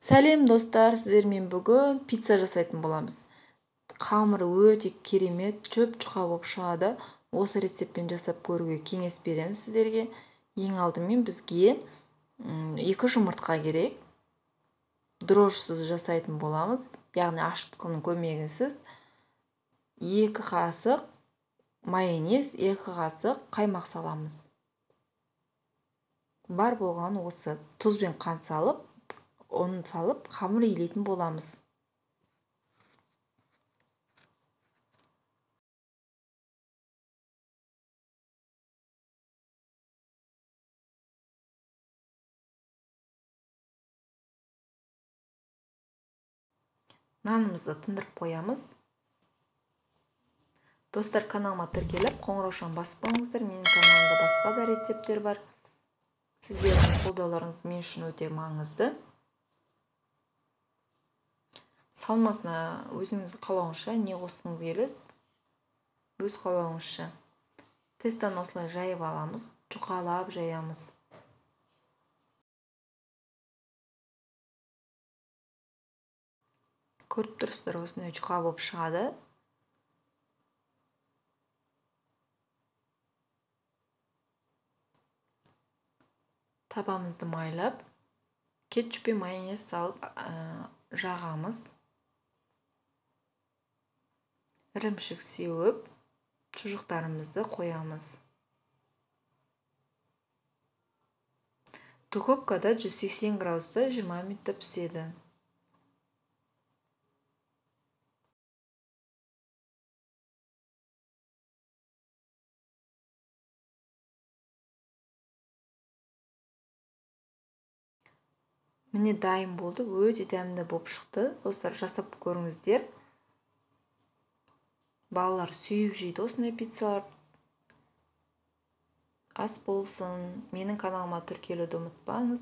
Сәлем достар, сіздермен бүгін пицца жасайтын боламыз. Қамыры өте керемет, жіп-жұқа болып шығады. Осы рецептпен жасап көруге кеңес береміз сіздерге. Ең алдымен бізге 2 жұмыртқа керек. Дрожжсыз жасайтын боламыз, яғни ашытқының көмегінсіз. 2 қасық майонез, 2 қасық қаймақ саламыз. Бар болған осы. Тұз бен қант салып, оны салып, қамыр илейтін боламыз. Нанымызды тындырып қоямыз. Достар, каналыма тіркеліп, қоңыраушаны басып қойыңыздар. Менің каналымда басқа да рецептер бар. Сіздердің қолдауларыңыз мен үшін өте маңызды. Салмасына өзіңіз қалауыңызша не қосқыңыз келеді, өз қалауыңызша. Тестаны осылай жайып аламыз, жұқалап жаямыз. Көріп тұрсыздар, осындай жұқа болып шығады. Табамызды майлап, кетчуп пен майонез салып жағамыз. Ірімшік сеуіп, шұжықтарымызды қоямыз. Духовкада 180 градуста 20 минутта піседі. Міне дайын болды, өте дәмді болып шықты. Достар, жасап көріңіздер. Балалар сүйіп жейді осындай пиццалар. Ас болсын. Менің каналыма тіркелуді ұмытпаңыз.